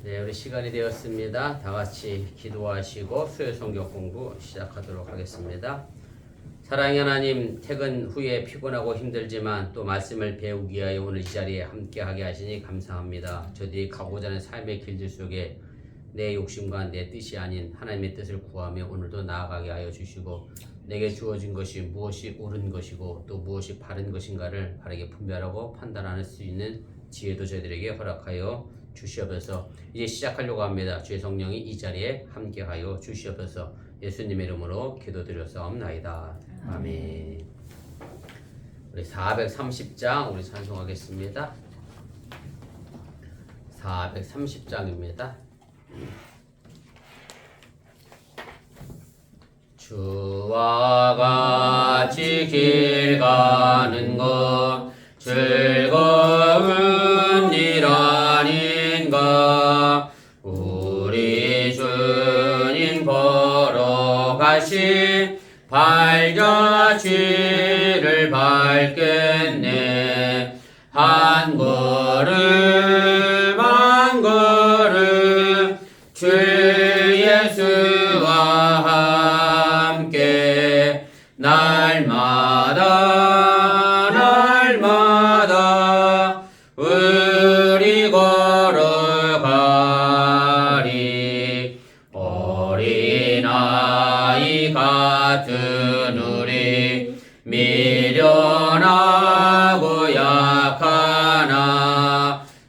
네, 우리 시간이 되었습니다. 다 같이 기도하시고 수요 성경 공부 시작하도록 하겠습니다. 사랑의 하나님, 퇴근 후에 피곤하고 힘들지만 또 말씀을 배우기 위하여 오늘 이 자리에 함께하게 하시니 감사합니다. 저들이 가고자 하는 삶의 길들 속에 내 욕심과 내 뜻이 아닌 하나님의 뜻을 구하며 오늘도 나아가게 하여 주시고, 내게 주어진 것이 무엇이 옳은 것이고 또 무엇이 바른 것인가를 바르게 분별하고 판단할 수 있는 지혜도 저희들에게 허락하여 주시옵소서. 이제 시작하려고 합니다. 주의 성령이 이 자리에 함께하여 주시옵소서. 예수님의 이름으로 기도드렸사옵나이다. 아멘. 우리 430장 우리 찬송하겠습니다. 430장입니다. 주와 같이 길 가는 것 즐거운 일 아닌가. 우리 주님 걸어가신 발자취를 밟겠네. 한 걸음 한 걸음 주 예수와 함께 날마다 우리 걸어가리. 어린아이 같은 우리 미련하고 약하나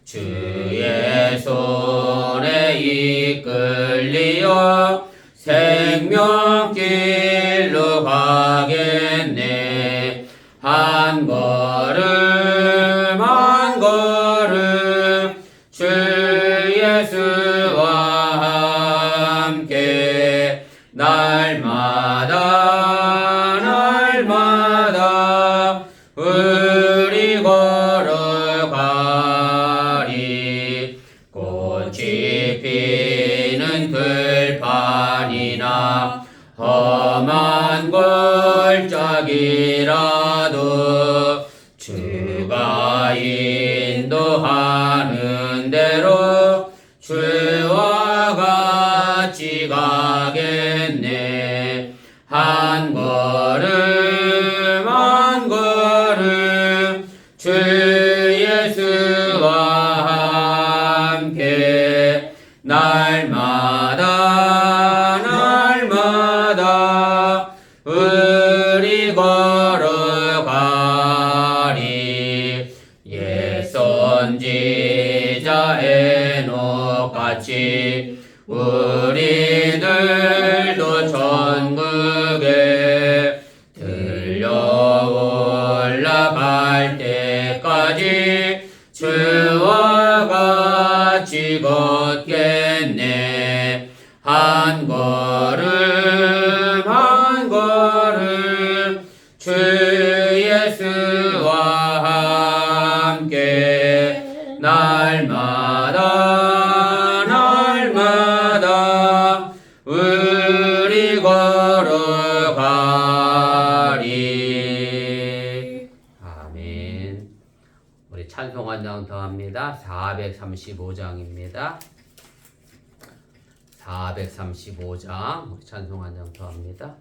주의 손에 이끌리어 생명길로 가겠네. 한 걸음 한 걸음 주 예수와 함께 날마다 우리 걸어가리. 꽃이 피는 들판이나 험한 골짜기라도 주가 인도하는 대로 주와 같이 가겠네. 한 걸음 한 걸음 주 예수와 함께 날마다 우리 걸어가리. 옛 선지자 에녹같이 우리들도 천국에 들려 올라갈 때까지 주와 같이 걷겠네. 한 걸음 한 걸음 주 예수와 함께 날마다 우리 걸어가리. 아멘. 우리 찬송 한 장 더 합니다. 435장입니다. 435장 우리 찬송 한 장 더 합니다.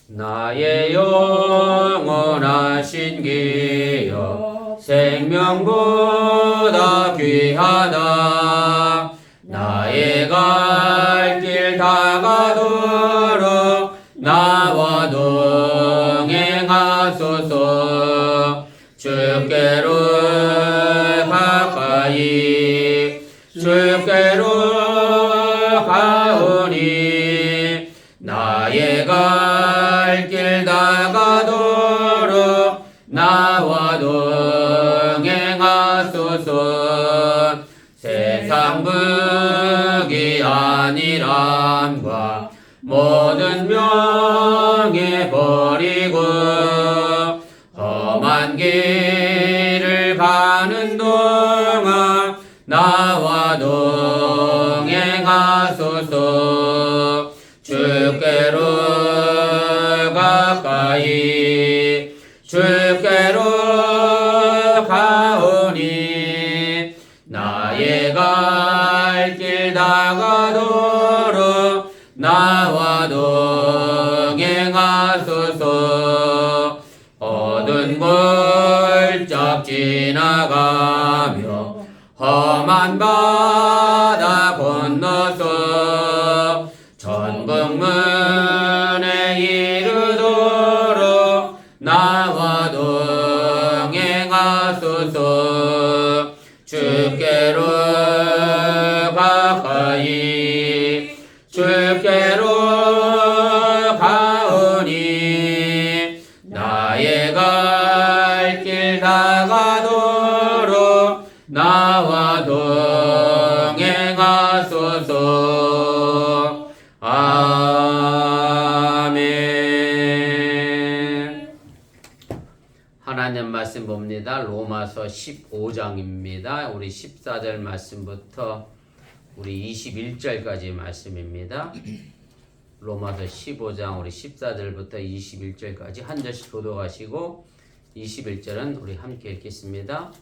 나의 영원하신 기여 생명보다 귀하다. 나의 갈 길 다가도록 나와 동행하소서. 주께로 가까이 주께로 가오니. 나의 갈 길 다가도록 나와 동행하소서. 세상 부귀 안일함과 모든 명예 버리고 험한 길을 가는 동안 나와 동행하소서. 주께로 가까이 주께로 가오니. 나의 나가도록 나와 동행하소서. 어두운 골짝 지나가며 험한 바다 건너서 천국문에 이르도록 나와 동행하소서. 주께로 가까이 주께로 가오니 나의 갈 길 다가도록 나와 동행하소서. 아멘. 하나님 말씀 봅니다. 로마서 15장입니다. 우리 14절 말씀부터 우리 21절까지 말씀입니다. 로마서 15장 우리 14절부터 21절까지 한 절씩 교독하시고 21절은 우리 함께 읽겠습니다.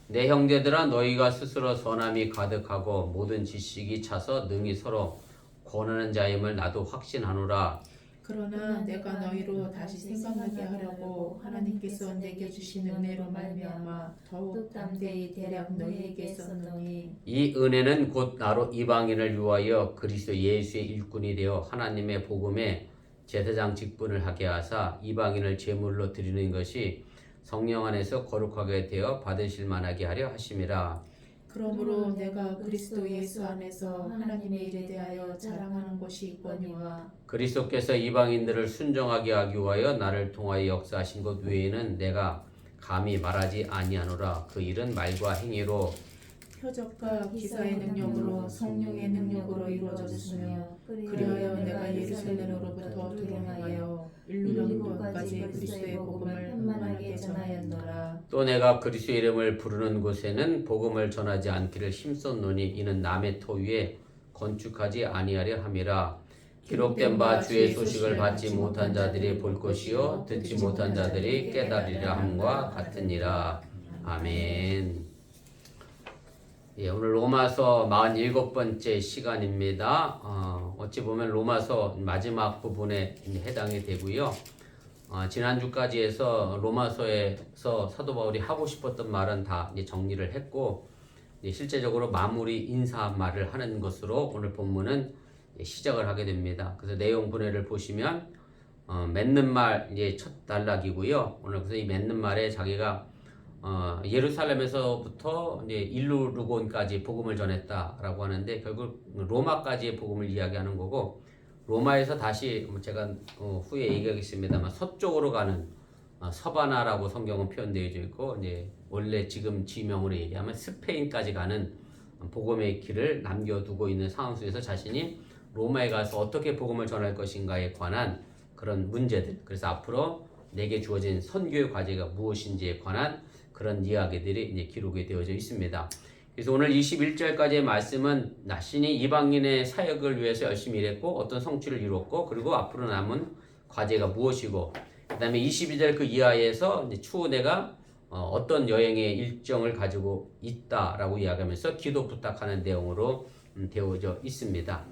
내 형제들아 너희가 스스로 선함이 가득하고 모든 지식이 차서 능히 서로 권하는 자임을 나도 확신하노라. 그러나 내가 너희로 다시 생각나게 하려고 하나님께서 내게 주신 은혜로 말미암아 더욱 담대히 대략 너희에게 썼노니 이 은혜는 곧 나로 이방인을 위하여 그리스도 예수의 일꾼이 되어 하나님의 복음에 제사장 직분을 하게 하사 이방인을 제물로 드리는 것이 성령 안에서 거룩하게 되어 받으실 만하게 하려 하심이라. 그러므로 내가 그리스도 예수 안에서 하나님의 일에 대하여 자랑하는 것이 있거니와 그리스도께서 이방인들을 순종하게 하기 위하여 나를 통하여 역사하신 것 외에는 내가 감히 말하지 아니하노라. 그 일은 말과 행위로 표적과 기사의 능력으로 성령의 능력으로 이루어졌으며 그리하여 내가 예루살렘으로부터 두루하여 일루령도까지 그리스도의 복음을 편만하게 전하였노라. 또 내가 그리스도의 이름을 부르는 곳에는 복음을 전하지 않기를 힘썼노니 이는 남의 터 위에 건축하지 아니하려 함이라. 기록된 바 주의 소식을 받지 못한 자들이 볼 것이요 듣지 못한 자들이 깨달으리라 함과 같으니라. 아멘. 예, 오늘 로마서 47번째 시간입니다. 어찌 보면 로마서 마지막 부분에 해당이 되고요. 지난주까지 해서 로마서에서 사도 바울이 하고 싶었던 말은 다 이제 정리를 했고, 이제 실제적으로 마무리 인사 말을 하는 것으로 오늘 본문은 시작을 하게 됩니다. 그래서 내용 분해를 보시면 맺는 말 이제 첫 단락이고요. 오늘 그래서 이 맺는 말에 자기가 예루살렘에서부터 이제 일루르곤까지 복음을 전했다라고 하는데 결국 로마까지의 복음을 이야기하는 거고, 로마에서 다시 제가 후에 얘기하겠습니다만 서쪽으로 가는 서바나라고 성경은 표현되어 있고, 이제 원래 지금 지명으로 얘기하면 스페인까지 가는 복음의 길을 남겨두고 있는 상황 속에서 자신이 로마에 가서 어떻게 복음을 전할 것인가에 관한 그런 문제들, 그래서 앞으로 내게 주어진 선교의 과제가 무엇인지에 관한 그런 이야기들이 이제 기록이 되어져 있습니다. 그래서 오늘 21절까지의 말씀은 자신이 이방인의 사역을 위해서 열심히 일했고 어떤 성취를 이뤘고, 그리고 앞으로 남은 과제가 무엇이고, 그 다음에 22절 그 이하에서 이제 추후 내가 어떤 여행의 일정을 가지고 있다라고 이야기하면서 기도 부탁하는 내용으로 되어져 있습니다.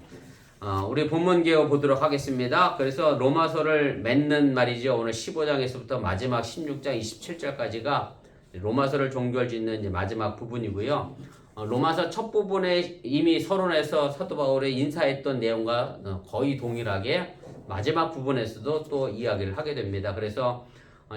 우리 본문 개요 보도록 하겠습니다. 그래서 로마서를 맺는 말이죠. 오늘 15장에서부터 마지막 16장 27절까지가 로마서를 종결짓는 이제 마지막 부분이고요. 로마서 첫 부분에 이미 서론에서 사도 바울의 인사했던 내용과 거의 동일하게 마지막 부분에서도 또 이야기를 하게 됩니다. 그래서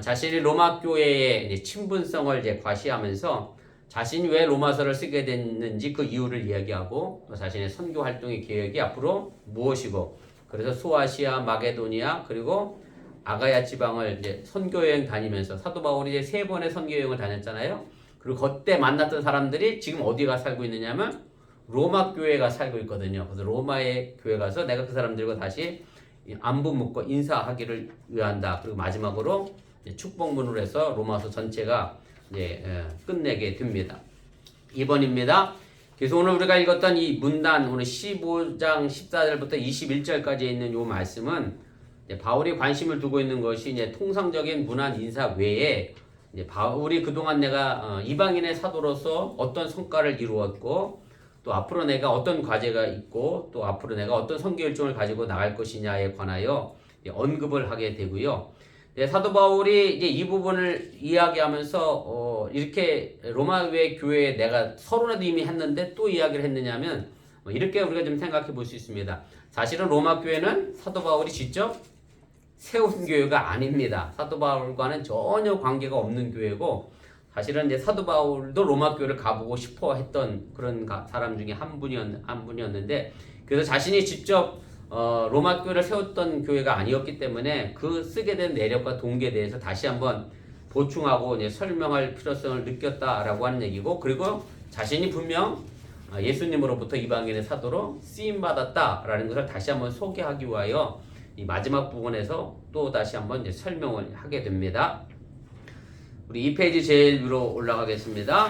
자신이 로마 교회의 이제 친분성을 이제 과시하면서 자신이 왜 로마서를 쓰게 됐는지 그 이유를 이야기하고, 자신의 선교 활동의 계획이 앞으로 무엇이고, 그래서 소아시아, 마게도니아, 그리고 아가야 지방을 이제 선교 여행 다니면서 사도 바울이 이제 3번의 선교 여행을 다녔잖아요. 그리고 그때 만났던 사람들이 지금 어디가 살고 있느냐면 로마 교회가 살고 있거든요. 그래서 로마의 교회 가서 내가 그 사람들과 다시 안부 묻고 인사하기를 위한다. 그리고 마지막으로 축복문으로 해서 로마서 전체가 이제 끝내게 됩니다. 2번입니다. 그래서 오늘 우리가 읽었던 이 문단, 오늘 15장 14절부터 21절까지 있는 이 말씀은 바울이 관심을 두고 있는 것이 이제 통상적인 문안 인사 외에 이제 바울이 그동안 내가 이방인의 사도로서 어떤 성과를 이루었고, 또 앞으로 내가 어떤 과제가 있고 또 앞으로 내가 어떤 선교 일정을 가지고 나갈 것이냐에 관하여 언급을 하게 되고요. 사도 바울이 이제 이 부분을 이야기하면서 이렇게 로마 교회에 내가 서론에도 이미 했는데 또 이야기를 했느냐면 이렇게 우리가 좀 생각해 볼 수 있습니다. 사실은 로마 교회는 사도 바울이 직접 세운 교회가 아닙니다. 사도 바울과는 전혀 관계가 없는 교회고 사실은 이제 사도 바울도 로마 교회를 가보고 싶어 했던 그런 사람 중에 한 분이었는데 그래서 자신이 직접 로마 교회를 세웠던 교회가 아니었기 때문에 그 쓰게 된 내력과 동기에 대해서 다시 한번 보충하고 이제 설명할 필요성을 느꼈다라고 하는 얘기고 그리고 자신이 분명 예수님으로부터 이방인의 사도로 쓰임 받았다라는 것을 다시 한번 소개하기 위하여 이 마지막 부분에서 또 다시 한번 이제 설명을 하게 됩니다. 우리 2페이지 제일 위로 올라가겠습니다.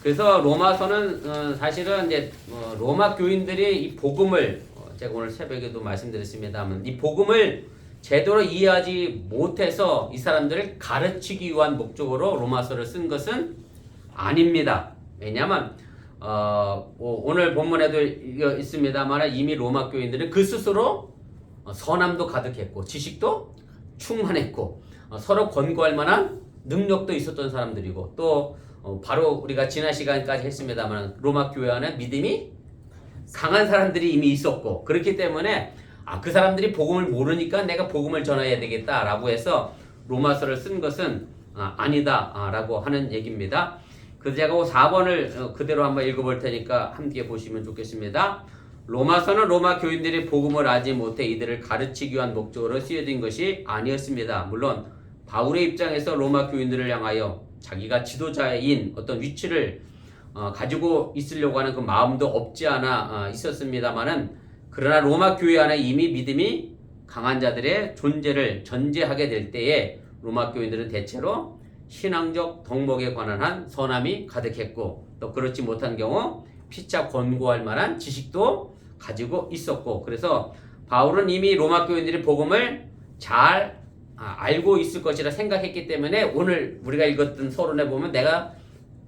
그래서 로마서는 사실은 이제 로마 교인들이 이 복음을 제가 오늘 새벽에도 말씀드렸습니다만 이 복음을 제대로 이해하지 못해서 이 사람들을 가르치기 위한 목적으로 로마서를 쓴 것은 아닙니다. 왜냐하면 오늘 본문에도 있습니다만 이미 로마 교인들은 그 스스로 선함도 가득했고 지식도 충만했고 서로 권고할 만한 능력도 있었던 사람들이고 또 바로 우리가 지난 시간까지 했습니다만 로마 교회 안에 믿음이 강한 사람들이 이미 있었고 그렇기 때문에 그 사람들이 복음을 모르니까 내가 복음을 전해야 되겠다라고 해서 로마서를 쓴 것은 아니다라고 하는 얘기입니다. 그래서 제가 4번을 그대로 한번 읽어볼 테니까 함께 보시면 좋겠습니다. 로마서는 로마 교인들이 복음을 알지 못해 이들을 가르치기 위한 목적으로 쓰여진 것이 아니었습니다. 물론 바울의 입장에서 로마 교인들을 향하여 자기가 지도자인 어떤 위치를 가지고 있으려고 하는 그 마음도 없지 않아 있었습니다만은 그러나 로마 교회 안에 이미 믿음이 강한 자들의 존재를 전제하게 될 때에 로마 교인들은 대체로 신앙적 덕목에 관한 한 선함이 가득했고 또 그렇지 못한 경우 피차 권고할 만한 지식도 가지고 있었고 그래서 바울은 이미 로마 교인들이 복음을 잘 알고 있을 것이라 생각했기 때문에 오늘 우리가 읽었던 서론에 보면 내가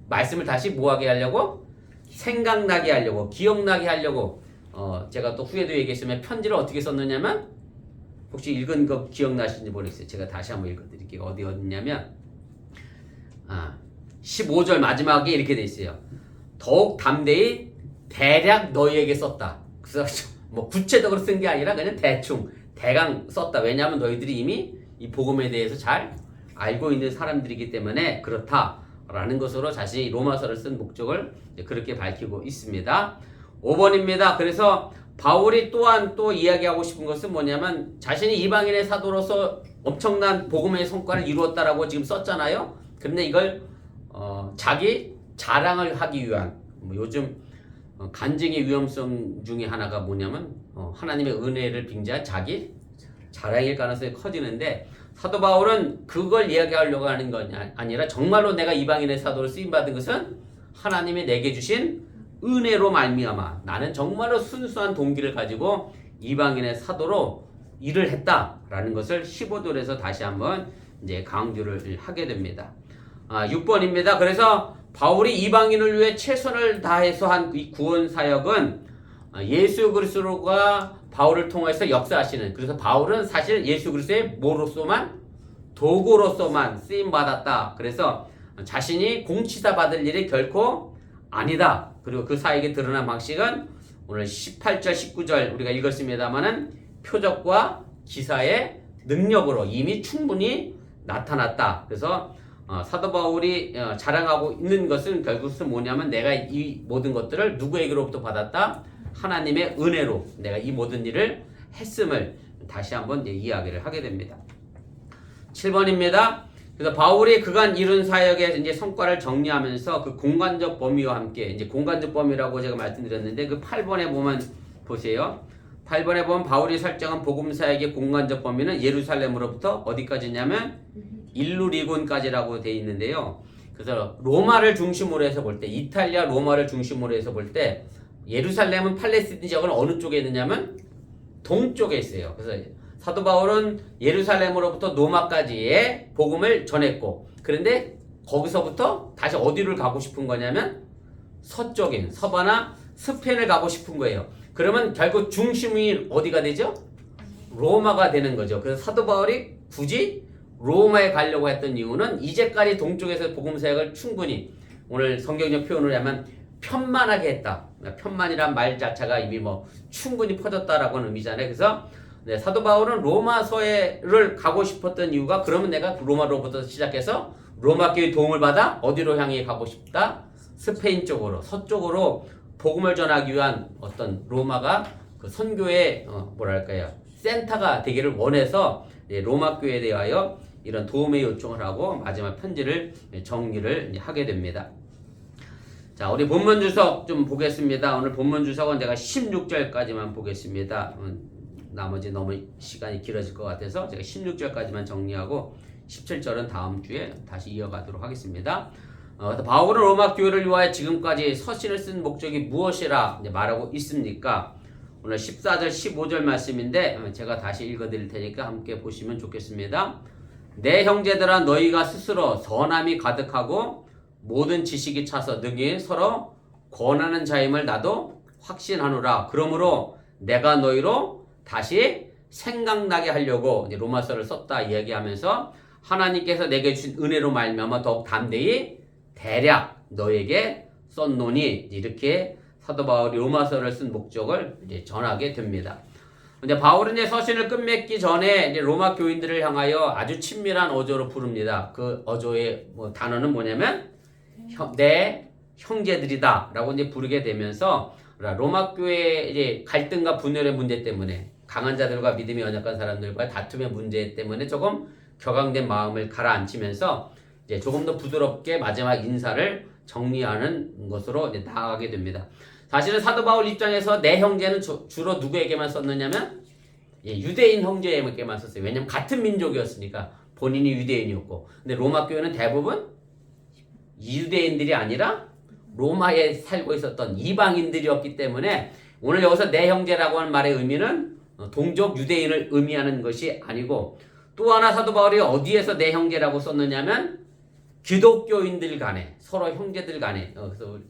말씀을 다시 뭐하게 하려고? 생각나게 하려고 기억나게 하려고 제가 또 후에도 얘기했으면 편지를 어떻게 썼느냐면 혹시 읽은 거 기억나시는지 모르겠어요. 제가 다시 한번 읽어드릴게요. 어디였냐면 15절 마지막에 이렇게 돼 있어요. 더욱 담대히 대략 너희에게 썼다. 그래서 뭐 구체적으로 쓴 게 아니라 그냥 대강 썼다. 왜냐하면 너희들이 이미 이 복음에 대해서 잘 알고 있는 사람들이기 때문에 그렇다라는 것으로 자신이 로마서를 쓴 목적을 그렇게 밝히고 있습니다. 5번입니다. 그래서 바울이 또한 또 이야기하고 싶은 것은 뭐냐면 자신이 이방인의 사도로서 엄청난 복음의 성과를 이루었다라고 지금 썼잖아요. 그런데 이걸 자기 자랑을 하기 위한 요즘 간증의 위험성 중에 하나가 뭐냐면 하나님의 은혜를 빙자한 자기 자랑일 가능성이 커지는데 사도 바울은 그걸 이야기하려고 하는 건 아니라 정말로 내가 이방인의 사도로 쓰임받은 것은 하나님이 내게 주신 은혜로 말미암아 나는 정말로 순수한 동기를 가지고 이방인의 사도로 일을 했다라는 것을 15절에서 다시 한번 이제 강조를 하게 됩니다. 6번입니다. 그래서 바울이 이방인을 위해 최선을 다해서 한 이 구원 사역은 예수 그리스도가 바울을 통해서 역사하시는 그래서 바울은 사실 예수 그리스도의 뭐로서만 도구로서만 쓰임 받았다. 그래서 자신이 공치사 받을 일이 결코 아니다. 그리고 그 사역에 드러난 방식은 오늘 18절 19절 우리가 읽었습니다마는 표적과 기사의 능력으로 이미 충분히 나타났다. 그래서 사도 바울이 자랑하고 있는 것은 결국은 뭐냐면 내가 이 모든 것들을 누구에게로부터 받았다? 하나님의 은혜로 내가 이 모든 일을 했음을 다시 한번 이야기를 하게 됩니다. 7번입니다. 그래서 바울이 그간 이룬 사역의 이제 성과를 정리하면서 그 공간적 범위와 함께 이제 공간적 범위라고 제가 말씀드렸는데 그 8번에 보면 보세요. 8번에 보면 바울이 설정한 복음 사역의 공간적 범위는 예루살렘으로부터 어디까지냐면 일루리곤까지라고 되어 있는데요. 그래서 로마를 중심으로 해서 볼 때 이탈리아 로마를 중심으로 해서 볼 때 예루살렘은 팔레스틴 지역은 어느 쪽에 있느냐면 동쪽에 있어요. 그래서 사도 바울은 예루살렘으로부터 로마까지의 복음을 전했고 그런데 거기서부터 다시 어디를 가고 싶은 거냐면 서쪽인 서바나 스페인을 가고 싶은 거예요. 그러면 결국 중심이 어디가 되죠? 로마가 되는 거죠. 그래서 사도 바울이 굳이 로마에 가려고 했던 이유는 이제까지 동쪽에서 복음 사역을 충분히 오늘 성경적 표현을 하면 편만하게 했다. 편만이란 말 자체가 이미 뭐 충분히 퍼졌다라고 하는 의미잖아요. 그래서 네, 사도 바울은 로마서를 가고 싶었던 이유가 그러면 내가 로마로부터 시작해서 로마 교회 도움을 받아 어디로 향해 가고 싶다? 스페인 쪽으로, 서쪽으로 복음을 전하기 위한 어떤 로마가 그 선교의 뭐랄까요? 센터가 되기를 원해서 로마 교회에 대하여 이런 도움의 요청을 하고 마지막 편지를 정리를 하게 됩니다. 자, 우리 본문 주석 좀 보겠습니다. 오늘 본문 주석은 제가 16절까지만 보겠습니다. 나머지 너무 시간이 길어질 것 같아서 제가 16절까지만 정리하고 17절은 다음 주에 다시 이어가도록 하겠습니다. 바울은 로마 교회를 위하여 지금까지 서신을 쓴 목적이 무엇이라 말하고 있습니까? 오늘 14절 15절 말씀인데 제가 다시 읽어드릴 테니까 함께 보시면 좋겠습니다. 내 형제들아 너희가 스스로 선함이 가득하고 모든 지식이 차서 능히 서로 권하는 자임을 나도 확신하노라. 그러므로 내가 너희로 다시 생각나게 하려고 로마서를 썼다 이야기하면서 하나님께서 내게 주신 은혜로 말미암아 더욱 담대히 대략 너에게 썼노니 이렇게 사도 바울이 로마서를 쓴 목적을 이제 전하게 됩니다. 근데 바울은 이제 서신을 끝맺기 전에 이제 로마 교인들을 향하여 아주 친밀한 어조로 부릅니다. 그 어조의 단어는 뭐냐면 내 형제들이다라고 이제 부르게 되면서 로마 교회의 이제 갈등과 분열의 문제 때문에 강한 자들과 믿음이 연약한 사람들과의 다툼의 문제 때문에 조금 격앙된 마음을 가라앉히면서 이제 조금 더 부드럽게 마지막 인사를 정리하는 것으로 이제 나아가게 됩니다. 사실은 사도 바울 입장에서 내 형제는 주로 누구에게만 썼느냐면 유대인 형제에게만 썼어요. 왜냐면 같은 민족이었으니까 본인이 유대인이었고, 근데 로마 교회는 대부분 유대인들이 아니라 로마에 살고 있었던 이방인들이었기 때문에 오늘 여기서 내 형제라고 하는 말의 의미는 동족 유대인을 의미하는 것이 아니고, 또 하나 사도 바울이 어디에서 내 형제라고 썼느냐면 기독교인들 간에 서로 형제들 간에 그래서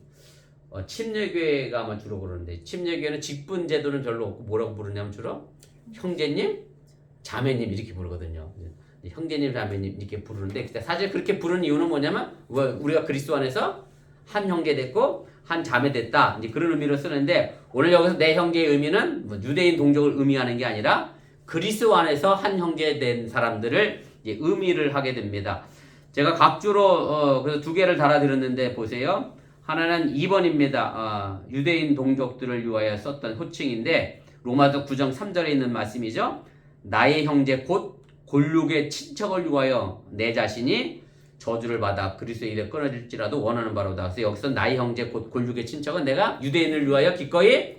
침례교회가 아마 주로 그러는데 침례교회는 직분 제도는 별로 없고 뭐라고 부르냐면 주로 형제님, 자매님 이렇게 부르거든요. 형제님, 자매님 이렇게 부르는데 사실 그렇게 부르는 이유는 뭐냐면 우리가 그리스도 안에서 한 형제 됐고 한 자매 됐다 이제 그런 의미로 쓰는데, 오늘 여기서 내 형제의 의미는 유대인 동족을 의미하는 게 아니라 그리스도 안에서 한 형제 된 사람들을 이제 의미를 하게 됩니다. 제가 각주로 그래서 두 개를 달아드렸는데 보세요. 하나는 2번입니다. 유대인 동족들을 위하여 썼던 호칭인데 로마서 9장 3절에 있는 말씀이죠. 나의 형제 곧 골육의 친척을 위하여 내 자신이 저주를 받아 그리스도의 일에 끊어질지라도 원하는 바로다. 그래서 여기서 나의 형제 곧 골육의 친척은 내가 유대인을 위하여 기꺼이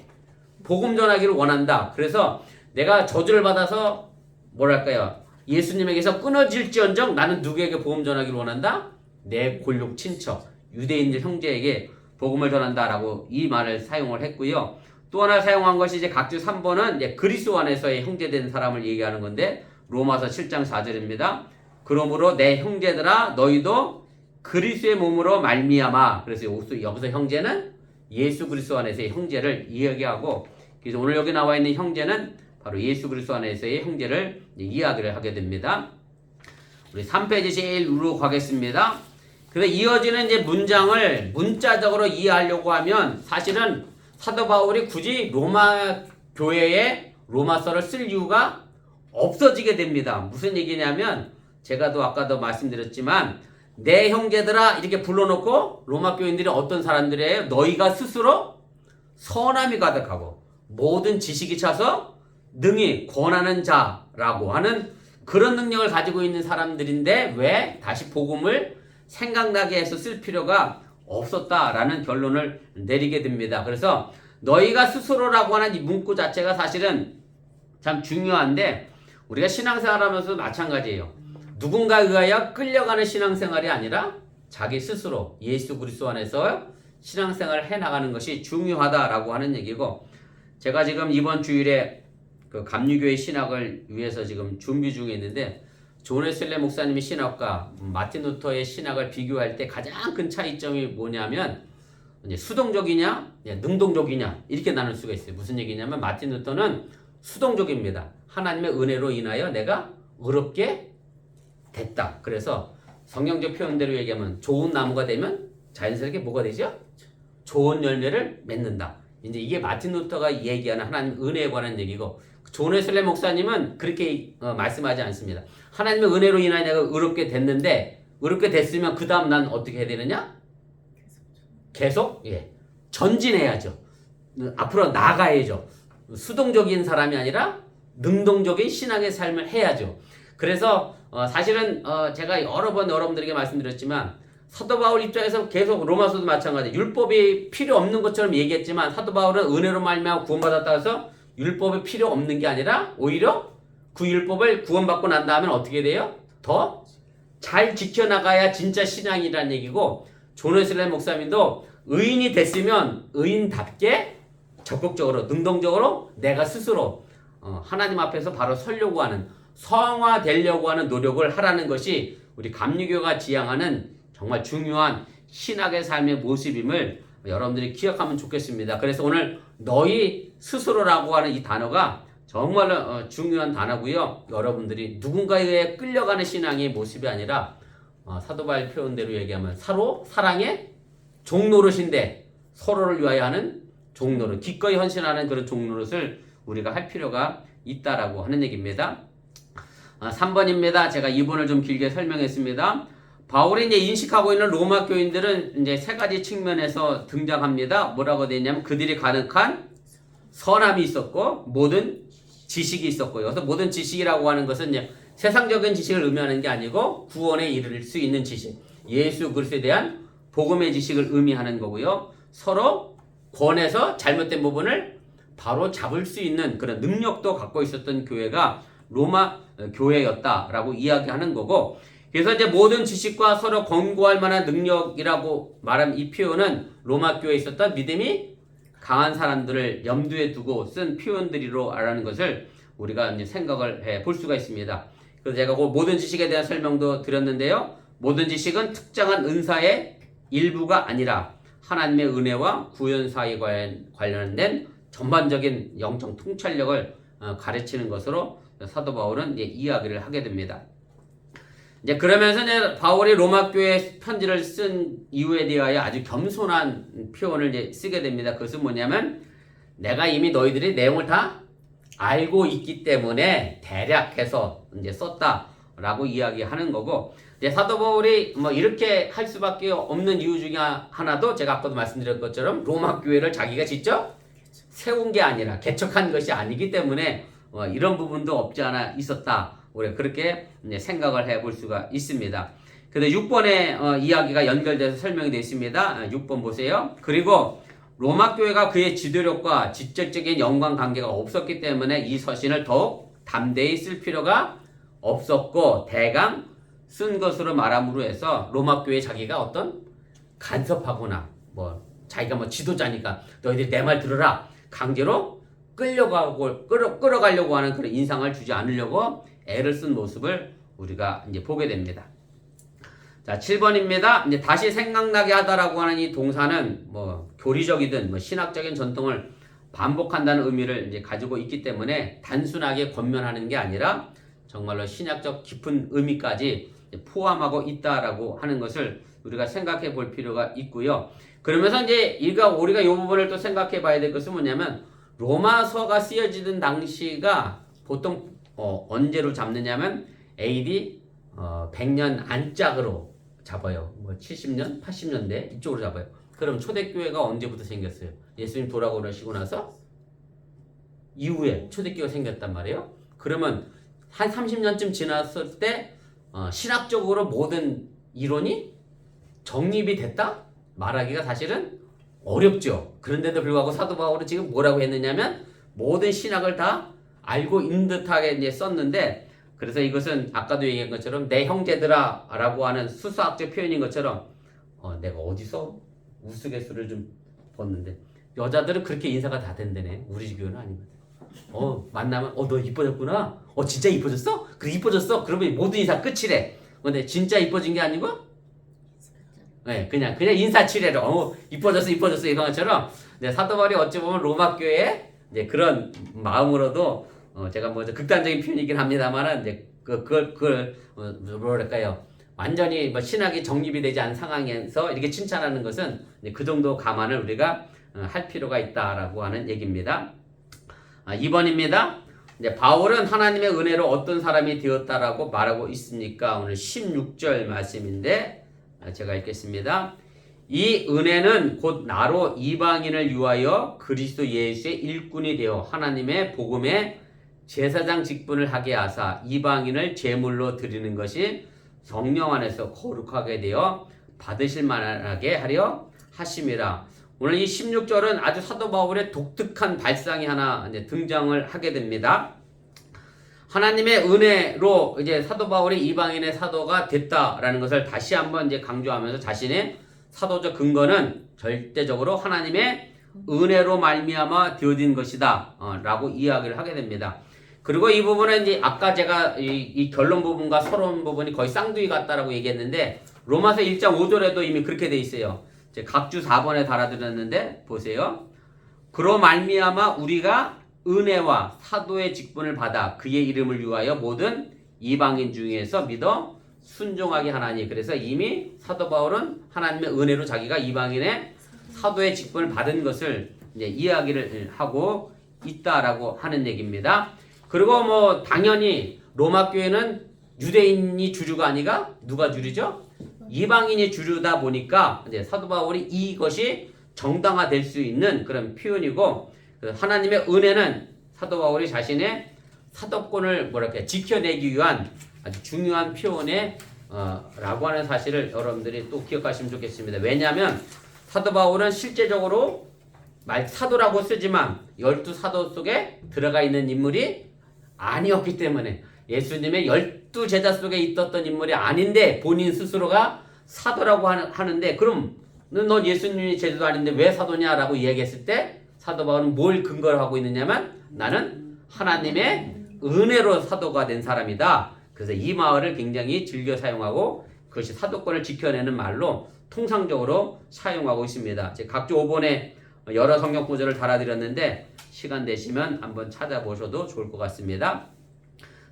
복음 전하기를 원한다. 그래서 내가 저주를 받아서 뭐랄까요? 예수님에게서 끊어질지언정 나는 누구에게 복음 전하기를 원한다? 내 골육 친척, 유대인들 형제에게 복음을 전한다라고 이 말을 사용을 했고요. 또 하나 사용한 것이 이제 각주 3번은 이제 그리스도 안에서의 형제된 사람을 얘기하는 건데 로마서 7장 4절입니다. 그러므로 내 형제들아 너희도 그리스도의 몸으로 말미암아. 그래서 여기서 형제는 예수 그리스도 안에서의 형제를 이야기하고, 그래서 오늘 여기 나와 있는 형제는 바로 예수 그리스도 안에서의 형제를 이야기를 하게 됩니다. 우리 3페이지 제일 위로 가겠습니다. 그래서 이어지는 이제 문장을 문자적으로 이해하려고 하면 사실은 사도 바울이 굳이 로마 교회에 로마서를 쓸 이유가 없어지게 됩니다. 무슨 얘기냐면 제가 아까도 말씀드렸지만 내 형제들아 이렇게 불러놓고 로마 교인들이 어떤 사람들이에요? 너희가 스스로 선함이 가득하고 모든 지식이 차서 능히 권하는 자라고 하는 그런 능력을 가지고 있는 사람들인데 왜 다시 복음을 생각나게 해서 쓸 필요가 없었다라는 결론을 내리게 됩니다. 그래서 너희가 스스로라고 하는 이 문구 자체가 사실은 참 중요한데 우리가 신앙생활하면서도 마찬가지예요. 누군가에 의하여 끌려가는 신앙생활이 아니라 자기 스스로 예수 그리스도 안에서 신앙생활을 해나가는 것이 중요하다라고 하는 얘기고, 제가 지금 이번 주일에 그 감리교회 신학을 위해서 지금 준비 중에 있는데 존 웨슬리 목사님의 신학과 마틴 루터의 신학을 비교할 때 가장 큰 차이점이 뭐냐면 이제 수동적이냐, 능동적이냐 이렇게 나눌 수가 있어요. 무슨 얘기냐면 마틴 루터는 수동적입니다. 하나님의 은혜로 인하여 내가 의롭게 됐다. 그래서 성경적 표현대로 얘기하면 좋은 나무가 되면 자연스럽게 뭐가 되죠? 좋은 열매를 맺는다. 이제 이게 마틴 루터가 얘기하는 하나님 은혜에 관한 얘기고 존 웨슬리 목사님은 그렇게 말씀하지 않습니다. 하나님의 은혜로 인하여 내가 의롭게 됐는데 의롭게 됐으면 그 다음 난 어떻게 해야 되느냐? 계속 전진해야죠. 앞으로 나아가야죠. 수동적인 사람이 아니라 능동적인 신앙의 삶을 해야죠. 그래서 사실은 제가 여러 번 여러분들에게 말씀드렸지만 사도 바울 입장에서 계속 로마서도 마찬가지 율법이 필요 없는 것처럼 얘기했지만 사도 바울은 은혜로 말미암아 구원받았다 해서 율법이 필요 없는 게 아니라 오히려 그 율법을 구원받고 난 다음에 어떻게 돼요? 더 잘 지켜나가야 진짜 신앙이라는 얘기고 존 웨슬리 목사님도 의인이 됐으면 의인답게 적극적으로 능동적으로 내가 스스로 하나님 앞에서 바로 서려고 하는 성화되려고 하는 노력을 하라는 것이 우리 감리교가 지향하는 정말 중요한 신학의 삶의 모습임을 여러분들이 기억하면 좋겠습니다. 그래서 오늘 너희 스스로라고 하는 이 단어가 정말 중요한 단어고요. 여러분들이 누군가에 의해 끌려가는 신앙의 모습이 아니라 사도 바울 표현대로 얘기하면 서로 사랑의 종노릇인데 서로를 위하여 하는 종노릇, 기꺼이 헌신하는 그런 종노릇을 우리가 할 필요가 있다라고 하는 얘기입니다. 3번입니다. 제가 2번을 좀 길게 설명했습니다. 바울이 이제 인식하고 있는 로마 교인들은 이제 세 가지 측면에서 등장합니다. 뭐라고 되어 있냐면 그들이 가득한 선함이 있었고 모든 지식이 있었고요. 그래서 모든 지식이라고 하는 것은 이제 세상적인 지식을 의미하는 게 아니고 구원에 이를 수 있는 지식, 예수 그리스도에 대한 복음의 지식을 의미하는 거고요. 서로 권해서 잘못된 부분을 바로 잡을 수 있는 그런 능력도 갖고 있었던 교회가 로마 교회였다라고 이야기하는 거고, 그래서 이제 모든 지식과 서로 권고할 만한 능력이라고 말한 이 표현은 로마 교회에 있었던 믿음이 강한 사람들을 염두에 두고 쓴 표현들이라는 것을 우리가 이제 생각을 해 볼 수가 있습니다. 그래서 제가 그 모든 지식에 대한 설명도 드렸는데요. 모든 지식은 특정한 은사의 일부가 아니라 하나님의 은혜와 구원 사이에 관련된 전반적인 영적 통찰력을 가르치는 것으로 사도 바울은 이제 이야기를 하게 됩니다. 이제 그러면서 이제 바울이 로마 교회 편지를 쓴 이유에 대하여 아주 겸손한 표현을 이제 쓰게 됩니다. 그것은 뭐냐면 내가 이미 너희들이 내용을 다 알고 있기 때문에 대략해서 이제 썼다라고 이야기하는 거고, 이제 사도 바울이 뭐 이렇게 할 수밖에 없는 이유 중에 하나도 제가 아까도 말씀드렸던 것처럼 로마 교회를 자기가 직접 세운 게 아니라 개척한 것이 아니기 때문에 이런 부분도 없지 않아 있었다. 우리가 그렇게 생각을 해볼 수가 있습니다. 근데 6번의 이야기가 연결돼서 설명이 되어 있습니다. 6번 보세요. 그리고 로마 교회가 그의 지도력과 직접적인 연관 관계가 없었기 때문에 이 서신을 더욱 담대히 쓸 필요가 없었고 대강 쓴 것으로 말함으로 해서 로마 교회 자기가 어떤 간섭하거나 자기가 지도자니까 너희들이 내 말 들어라 강제로 끌어가려고 하는 그런 인상을 주지 않으려고 애를 쓴 모습을 우리가 이제 보게 됩니다. 자, 7번입니다. 이제 다시 생각나게 하다라고 하는 이 동사는 교리적이든 신학적인 전통을 반복한다는 의미를 이제 가지고 있기 때문에 단순하게 권면하는 게 아니라 정말로 신학적 깊은 의미까지 포함하고 있다라고 하는 것을 우리가 생각해 볼 필요가 있고요. 그러면서 이제 우리가 이 부분을 또 생각해 봐야 될 것은 뭐냐면 로마서가 쓰여지던 당시가 보통 언제로 잡느냐면 AD 100년 안짝으로 잡아요. 70년, 80년대 이쪽으로 잡아요. 그럼 초대교회가 언제부터 생겼어요? 예수님 돌아오시고 나서 이후에 초대교회가 생겼단 말이에요. 그러면 한 30년쯤 지났을 때 신학적으로 모든 이론이 정립이 됐다? 말하기가 사실은 어렵죠. 그런데도 불구하고 사도 바울은 지금 뭐라고 했느냐면 모든 신학을 다 알고 있는 듯하게 이제 썼는데, 그래서 이것은 아까도 얘기한 것처럼 내 형제들아 라고 하는 수사학적 표현인 것처럼 내가 어디서 우스갯소리를 좀 봤는데 여자들은 그렇게 인사가 다 된다네. 우리 교회는 아니거든. 만나면 너 이뻐졌구나. 진짜 이뻐졌어? 그래 이뻐졌어? 그러면 모든 인사 끝이래. 근데 진짜 이뻐진 게 아니고 네, 그냥 인사치레로 이뻐졌어 이런 것처럼 사도 바울이 어찌 보면 로마 교회의 이제 그런 마음으로도 제가 뭐 극단적인 표현이긴 합니다만은 이제 그걸 뭐랄까요, 완전히 뭐 신학이 정립이 되지 않은 상황에서 이렇게 칭찬하는 것은 이제 그 정도 감안을 우리가 할 필요가 있다라고 하는 얘기입니다. 2번입니다. 이제 바울은 하나님의 은혜로 어떤 사람이 되었다라고 말하고 있습니까? 오늘 16절 말씀인데 제가 읽겠습니다. 이 은혜는 곧 나로 이방인을 위하여 그리스도 예수의 일꾼이 되어 하나님의 복음의 제사장 직분을 하게 하사 이방인을 제물로 드리는 것이 성령 안에서 거룩하게 되어 받으실 만하게 하려 하심이라. 오늘 이 16절은 아주 사도 바울의 독특한 발상이 하나 이제 등장을 하게 됩니다. 하나님의 은혜로 이제 사도 바울이 이방인의 사도가 됐다라는 것을 다시 한번 이제 강조하면서 자신의 사도적 근거는 절대적으로 하나님의 은혜로 말미암아 되어진 것이다 라고 이야기를 하게 됩니다. 그리고 이 부분은 이제 아까 제가 이 결론 부분과 서론 부분이 거의 쌍둥이 같다라고 얘기했는데 로마서 1장 5절에도 이미 그렇게 돼 있어요. 각주 4번에 달아드렸는데 보세요. 그로 말미암아 우리가 은혜와 사도의 직분을 받아 그의 이름을 위하여 모든 이방인 중에서 믿어 순종하게 하나니. 그래서 이미 사도 바울은 하나님의 은혜로 자기가 이방인의 사도의 직분을 받은 것을 이제 이야기를 하고 있다라고 하는 얘기입니다. 그리고 뭐 당연히 로마 교회는 유대인이 주류가 아니라 누가 주류죠? 이방인이 주류다 보니까 이제 사도 바울이 이것이 정당화될 수 있는 그런 표현이고, 하나님의 은혜는 사도 바울이 자신의 사도권을 지켜내기 위한 아주 중요한 표현에 라고 하는 사실을 여러분들이 또 기억하시면 좋겠습니다. 왜냐하면 사도 바울은 실제적으로 사도라고 쓰지만 12사도 속에 들어가 있는 인물이 아니었기 때문에, 예수님의 12제자 속에 있었던 인물이 아닌데 본인 스스로가 사도라고 하는데, 그럼 넌 예수님이 제자도 아닌데 왜 사도냐라고 이야기했을 때 사도 바울은 뭘 근거로 하고 있느냐면 나는 하나님의 은혜로 사도가 된 사람이다. 그래서 이 말을 굉장히 즐겨 사용하고 그것이 사도권을 지켜내는 말로 통상적으로 사용하고 있습니다. 제가 각주 5번에 여러 성경 구절을 달아드렸는데 시간 되시면 한번 찾아보셔도 좋을 것 같습니다.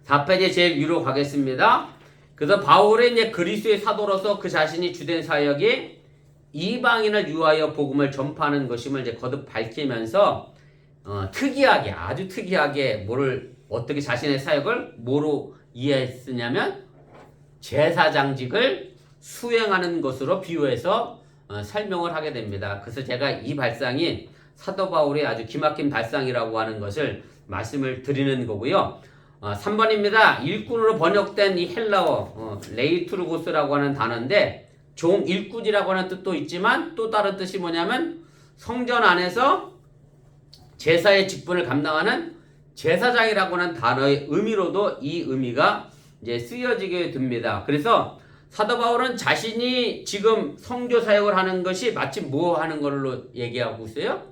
4페이지 제일 위로 가겠습니다. 그래서 바울의 이제 그리스도의 사도로서 그 자신이 주된 사역이 이방인을 위하여 복음을 전파하는 것임을 이제 거듭 밝히면서 특이하게, 아주 특이하게 어떻게 자신의 사역을 뭐로 이해했으냐면 제사장직을 수행하는 것으로 비유해서 설명을 하게 됩니다. 그래서 제가 이 발상이 사도 바울의 아주 기막힌 발상이라고 하는 것을 말씀을 드리는 거고요. 3번입니다. 일꾼으로 번역된 이 헬라어 레이투르고스라고 하는 단어인데 일꾼이라고 하는 뜻도 있지만 또 다른 뜻이 뭐냐면 성전 안에서 제사의 직분을 감당하는 제사장이라고 하는 단어의 의미로도 이 의미가 이제 쓰여지게 됩니다. 그래서 사도 바울은 자신이 지금 성교 사역을 하는 것이 마치 뭐 하는 걸로 얘기하고 있어요?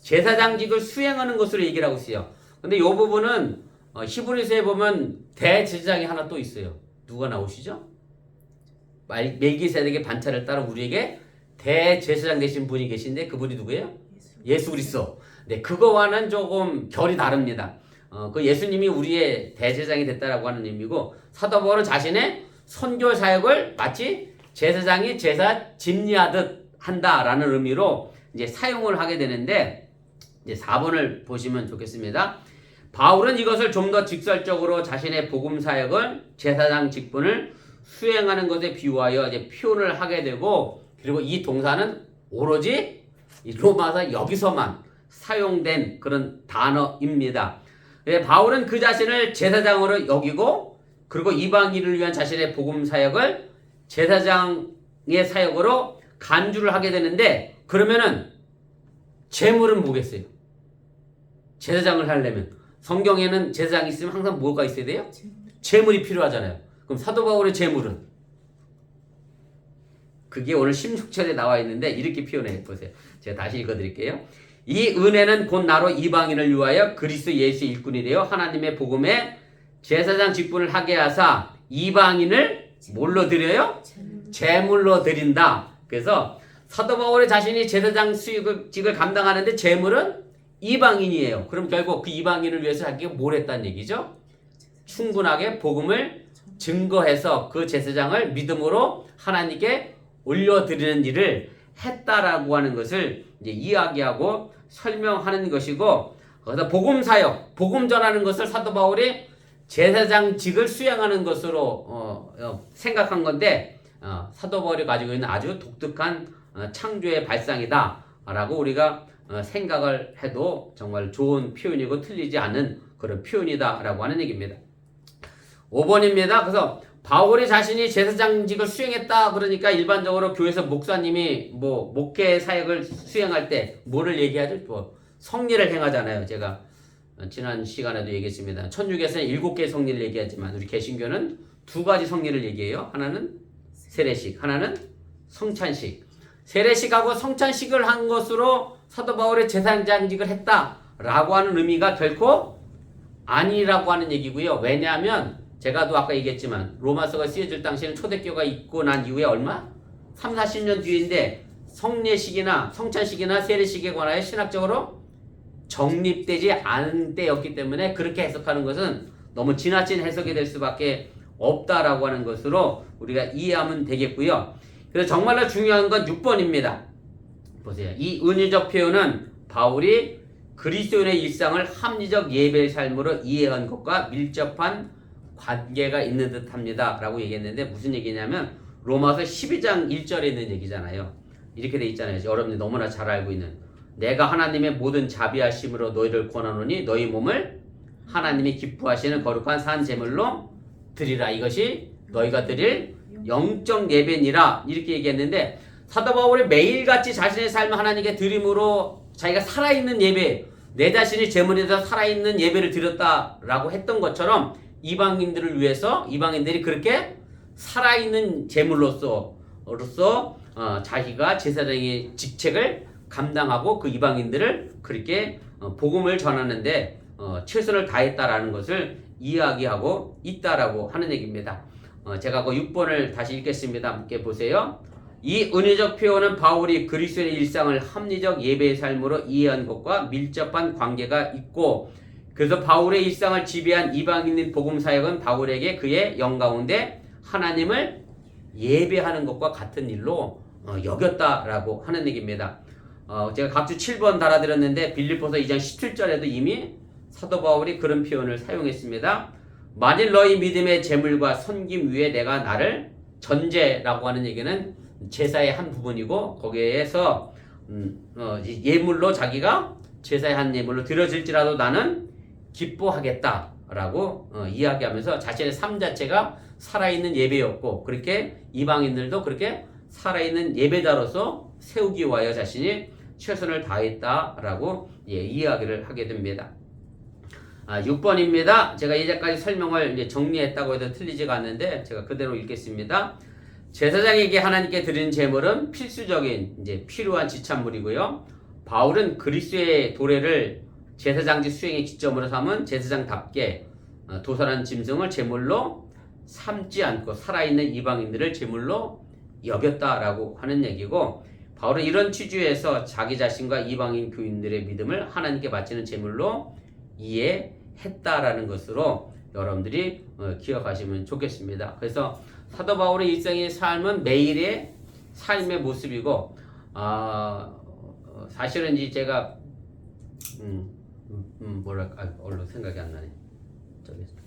제사장직을 수행하는 것으로 얘기를 하고 있어요. 근데 이 부분은 히브리서에 보면 대제사장이 하나 또 있어요. 누가 나오시죠? 멜기세덱의 반차를 따라 우리에게 대제사장 되신 분이 계신데 그분이 누구예요? 예수 그리스도. 네, 그거와는 조금 결이 다릅니다. 그 예수님이 우리의 대제사장이 됐다라고 하는 의미고, 사도 바울은 자신의 선교 사역을 마치 제사장이 제사 집리하듯 한다라는 의미로 이제 사용을 하게 되는데, 이제 4번을 보시면 좋겠습니다. 바울은 이것을 좀 더 직설적으로 자신의 복음 사역을 제사장 직분을 수행하는 것에 비유하여 이제 표현을 하게 되고, 그리고 이 동사는 오로지 로마서 여기서만 사용된 그런 단어입니다. 바울은 그 자신을 제사장으로 여기고, 그리고 이방인을 위한 자신의 복음 사역을 제사장의 사역으로 간주를 하게 되는데, 그러면은 제물은 뭐겠어요? 제사장을 하려면 성경에는 제사장이 있으면 항상 뭐가 있어야 돼요? 제물이 필요하잖아요. 그럼 사도 바울의 제물은? 그게 오늘 16절에 나와 있는데 이렇게 표현해 보세요. 제가 다시 읽어드릴게요. 이 은혜는 곧 나로 이방인을 위하여 그리스도 예수의 일꾼이 되어 하나님의 복음에 제사장 직분을 하게 하사 이방인을 뭘로 드려요? 제물로 드린다. 그래서 사도 바울의 자신이 제사장 수직을 감당하는데 제물은 이방인이에요. 그럼 결국 그 이방인을 위해서 자기가 뭘 했다는 얘기죠? 충분하게 복음을 증거해서 그 제사장을 믿음으로 하나님께 올려드리는 일을 했다라고 하는 것을 이제 이야기하고 설명하는 것이고, 그래서 복음 사역, 복음 전하는 것을 사도 바울이 제사장직을 수행하는 것으로 생각한 건데, 사도 바울이 가지고 있는 아주 독특한 창조의 발상이다라고 우리가 생각을 해도 정말 좋은 표현이고 틀리지 않은 그런 표현이다라고 하는 얘기입니다. 5번입니다. 그래서 바울이 자신이 제사장직을 수행했다 그러니까 일반적으로 교회에서 목사님이 뭐 목회 사역을 수행할 때 뭐를 얘기하죠? 뭐 성례를 행하잖아요. 제가 지난 시간에도 얘기했습니다. 천주교에서는 7개의 성례를 얘기하지만 우리 개신교는 2가지 성례를 얘기해요. 하나는 세례식, 하나는 성찬식. 세례식하고 성찬식을 한 것으로 사도 바울의 제사장직을 했다라고 하는 의미가 결코 아니라고 하는 얘기고요. 왜냐하면 제가 또 아까 얘기했지만 로마서가 쓰여질 당시에는 초대교가 있고 난 이후에 얼마? 3, 40년 뒤인데 성례식이나 성찬식이나 세례식에 관하여 신학적으로 정립되지 않은 때였기 때문에 그렇게 해석하는 것은 너무 지나친 해석이 될 수밖에 없다라고 하는 것으로 우리가 이해하면 되겠고요. 그래서 정말로 중요한 건 6번입니다. 보세요. 이 은유적 표현은 바울이 그리스도인의 일상을 합리적 예배의 삶으로 이해한 것과 밀접한 관계가 있는 듯 합니다 라고 얘기했는데 무슨 얘기냐면 로마서 12장 1절에 있는 얘기잖아요. 이렇게 돼 있잖아요. 여러분이 너무나 잘 알고 있는 내가 하나님의 모든 자비하심으로 너희를 권하노니 너희 몸을 하나님이 기뻐하시는 거룩한 산 제물로 드리라. 이것이 너희가 드릴 영적 예배니라 이렇게 얘기했는데 사도 바울이 매일같이 자신의 삶을 하나님께 드림으로 자기가 살아있는 예배, 내 자신이 제물에서 살아있는 예배를 드렸다라고 했던 것처럼 이방인들을 위해서 이방인들이 그렇게 살아있는 제물로서 자기가 제사장의 직책을 감당하고 그 이방인들을 그렇게 복음을 전하는데 최선을 다했다라는 것을 이야기하고 있다라고 하는 얘기입니다. 제가 그 6번을 다시 읽겠습니다. 함께 보세요. 이 은유적 표현은 바울이 그리스도의 일상을 합리적 예배의 삶으로 이해한 것과 밀접한 관계가 있고 그래서 바울의 일상을 지배한 이방인인 복음 사역은 바울에게 그의 영 가운데 하나님을 예배하는 것과 같은 일로 여겼다라고 하는 얘기입니다. 제가 각주 7번 달아드렸는데 빌립보서 2장 17절에도 이미 사도 바울이 그런 표현을 사용했습니다. 만일 너희 믿음의 제물과 섬김 위에 내가 나를 전제라고 하는 얘기는 제사의 한 부분이고 거기에서 예물로 자기가 제사의 한 예물로 드려질지라도 나는 기뻐하겠다라고 이야기하면서 자신의 삶 자체가 살아있는 예배였고 그렇게 이방인들도 그렇게 살아있는 예배자로서 세우기 위하여 자신이 최선을 다했다라고 이야기를 하게 됩니다. 6번입니다. 제가 이제까지 설명을 이제 정리했다고 해도 틀리지가 않는데 제가 그대로 읽겠습니다. 제사장에게 하나님께 드리는 제물은 필수적인 이제 필요한 지참물이고요. 바울은 그리스도의 도래를 제사장직 수행의 기점으로 삼은 제사장답게 도살한 짐승을 제물로 삼지 않고 살아있는 이방인들을 제물로 여겼다라고 하는 얘기고 바울은 이런 취지에서 자기 자신과 이방인 교인들의 믿음을 하나님께 바치는 제물로 이해했다라는 것으로 여러분들이 기억하시면 좋겠습니다. 그래서 사도 바울의 일생의 삶은 매일의 삶의 모습이고 사실은 이제 제가 뭐랄까 얼른 생각이 안 나네.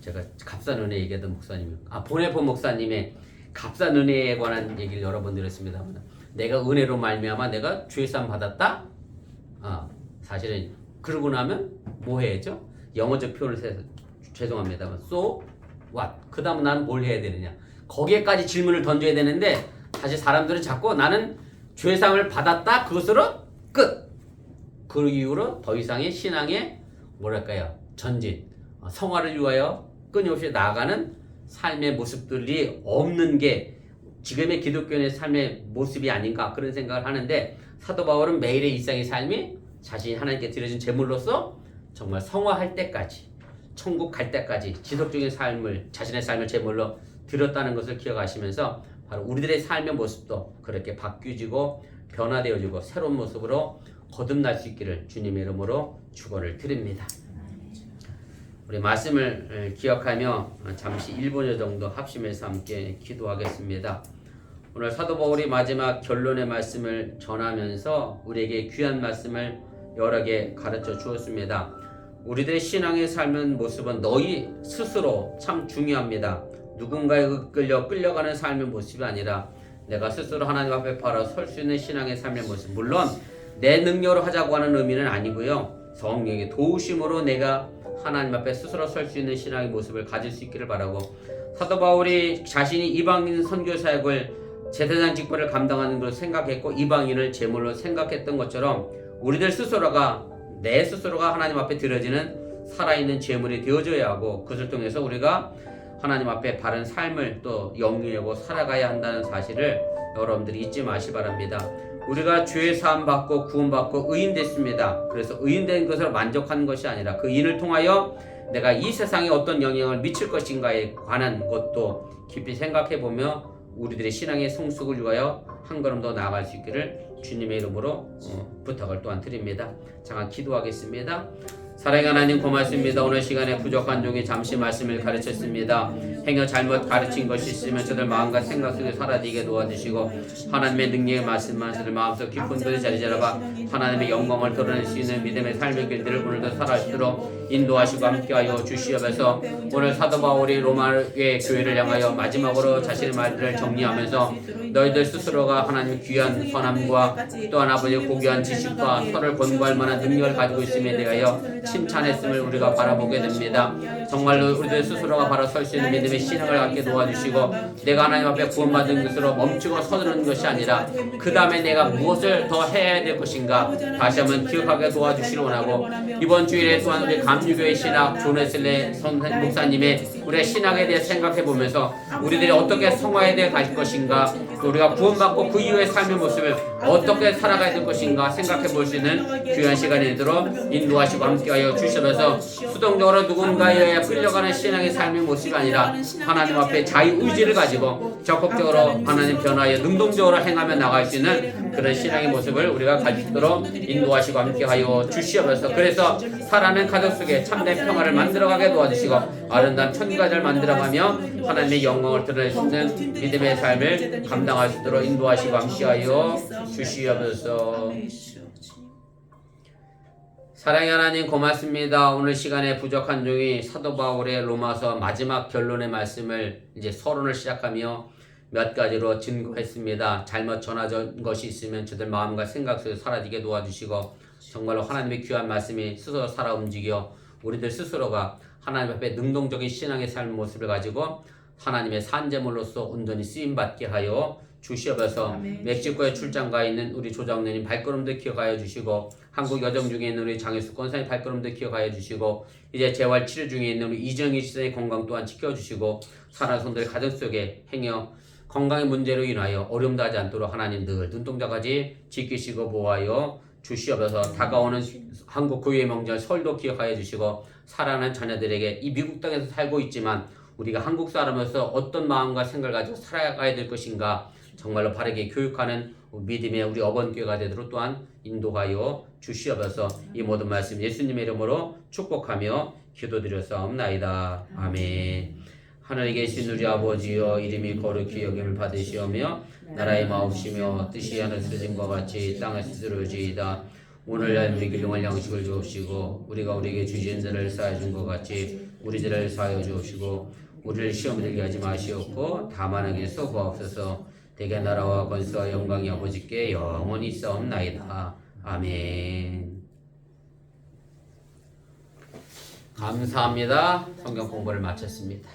제가 값싼 은혜 얘기하던 목사님 보네포 목사님의 값싼 은혜에 관한 얘기를 여러 번 들었습니다. 내가 은혜로 말미암아 내가 죄산 받았다. 사실은 그러고 나면 뭐 해야죠? 영어적 표현을 해서 죄송합니다만 so what? 그 다음 나는 뭘 해야 되느냐? 거기에까지 질문을 던져야 되는데 사실 사람들은 자꾸 나는 죄상을 받았다 그것으로 끝. 그 이후로 더 이상의 신앙의 뭐랄까요? 전진, 성화를 위하여 끊임없이 나아가는 삶의 모습들이 없는 게 지금의 기독교인의 삶의 모습이 아닌가 그런 생각을 하는데 사도 바울은 매일의 일상의 삶이 자신이 하나님께 드려진 제물로서 정말 성화할 때까지 천국 갈 때까지 지속적인 삶을 자신의 삶을 제물로 드렸다는 것을 기억하시면서 바로 우리들의 삶의 모습도 그렇게 바뀌어지고 변화되어지고 새로운 모습으로 거듭날 수 있기를 주님의 이름으로 축원을 드립니다. 우리 말씀을 기억하며 잠시 1분 정도 합심해서 함께 기도하겠습니다. 오늘 사도 바울이 마지막 결론의 말씀을 전하면서 우리에게 귀한 말씀을 여러 개 가르쳐 주었습니다. 우리들의 신앙의 삶은 모습은 너희 스스로 참 중요합니다. 누군가에 끌려가는 삶의 모습이 아니라 내가 스스로 하나님 앞에 바로 설 수 있는 신앙의 삶의 모습. 물론 내 능력으로 하자고 하는 의미는 아니고요. 성령의 도우심으로 내가 하나님 앞에 스스로 설 수 있는 신앙의 모습을 가질 수 있기를 바라고, 사도 바울이 자신이 이방인 선교 사역을 제사장 직분을 감당하는 것을 생각했고 이방인을 제물로 생각했던 것처럼 우리들 스스로가 내 스스로가 하나님 앞에 드려지는 살아있는 제물이 되어져야 하고, 그것을 통해서 우리가 하나님 앞에 바른 삶을 또 영위하고 살아가야 한다는 사실을 여러분들이 잊지 마시기 바랍니다. 우리가 죄 사함 받고 구원 받고 의인 됐습니다. 그래서 의인 된 것으로 만족하는 것이 아니라 그 의인을 통하여 내가 이 세상에 어떤 영향을 미칠 것인가에 관한 것도 깊이 생각해 보며 우리들의 신앙의 성숙을 위하여 한 걸음 더 나아갈 수 있기를 주님의 이름으로 부탁을 또한 드립니다. 잠깐 기도하겠습니다. 사랑의 하나님 고맙습니다. 오늘 시간에 부족한 종이 잠시 말씀을 가르쳤습니다. 행여 잘못 가르친 것이 있으면 저들 마음과 생각 속에 사라지게 도와주시고 하나님의 능력의 말씀만 저들 마음속 깊은 곳에 자리 잡아 하나님의 영광을 드러낼 수 있는 믿음의 삶의 길들을 오늘도 살아가도록 인도하시고 함께하여 주시옵소서. 오늘 사도 바울이 로마의 교회를 향하여 마지막으로 자신의 말들을 정리하면서 너희들 스스로가 하나님의 귀한 선함과 또한 아버지의 고귀한 지식과 서로를 권고할 만한 능력을 가지고 있음에 대하여 칭찬했음을 우리가 바라보게 됩니다. 정말로 우리들 스스로가 바로 설 수 있는 믿음의 신앙을 갖게 도와주시고 내가 하나님 앞에 구원받은 것으로 멈추고 서두르는 것이 아니라 그 다음에 내가 무엇을 더 해야 될 것인가 다시 한번 기억하게 도와주시길 원하고, 이번 주일에 또한 우리 감리교회 신학 존웨슬레 목사님의 우리의 신학에 대해 생각해 보면서 우리들이 어떻게 성화에 대해 갈 것인가, 또 우리가 구원받고 그 이후의 삶의 모습을 어떻게 살아가야 될 것인가 생각해 볼 수 있는 귀한 시간이 되도록 인도하시고 함께하여 주시면서 수동적으로 누군가에 끌려가는 신앙의 삶의 모습이 아니라 하나님 앞에 자유의지를 가지고 적극적으로 하나님 변화에 능동적으로 행하며 나갈 수 있는 그런 신앙의 모습을 우리가 가질 수 있도록 인도하시고 함께하여 주시옵소서. 그래서 살아가는 가족 속에 참된 평화를 만들어가게 도와주시고 아름다운 천가를 만들어가며 하나님의 영광을 드러낼 수 있는 믿음의 삶을 감당할 수 있도록 인도하시고 함께하여 주시옵소서. 사랑의 하나님 고맙습니다. 오늘 시간에 부족한 종이 사도 바울의 로마서 마지막 결론의 말씀을 이제 서론을 시작하며 몇 가지로 증거했습니다. 잘못 전하던 것이 있으면 저들 마음과 생각 속에 사라지게 도와주시고 정말로 하나님의 귀한 말씀이 스스로 살아 움직여 우리들 스스로가 하나님 앞에 능동적인 신앙의 삶의 모습을 가지고 하나님의 산제물로서 온전히 쓰임받게 하여 주시옵소서. 멕시코에 출장 가 있는 우리 조장로님 발걸음도 기억하여 주시고 한국 여정 중에 있는 우리 장혜수 권사님 발걸음도 기억하여 주시고 이제 재활 치료 중에 있는 우리 이정희 시장의 건강 또한 지켜주시고 사랑하는 성도들 가정 속에 행여 건강의 문제로 인하여 어려움도 하지 않도록 하나님 늘 눈동자까지 지키시고 보호하여 주시옵소서. 다가오는 한국 고유의 명절 설도 기억하여 주시고 사랑하는 자녀들에게 이 미국 땅에서 살고 있지만 우리가 한국 사람으로서 어떤 마음과 생각을 가지고 살아가야 될 것인가 정말로 바르게 교육하는 믿음의 우리 어번교회가 되도록 또한 인도하여 주시옵소서. 이 모든 말씀 예수님의 이름으로 축복하며 기도드렸사옵나이다. 아멘. 하늘에 계신 우리 아버지여 이름이 거룩히 여김을 받으시오며 나라의 마옵시며 뜻이 하늘에서 진과 같이 땅에서 이루어지이다. 오늘날 우리 일용할 양식을 주옵시고 우리가 우리에게 주신 죄를 사하여 준 것 같이 우리 죄를 사하여 주옵시고 우리를 시험에 들게 하지 마시옵고 다만 하게 쏘고옵소서. 대개 나라와 권세와 영광이 아버지께 영원히 있사옵나이다. 아멘. 감사합니다. 성경 공부를 마쳤습니다.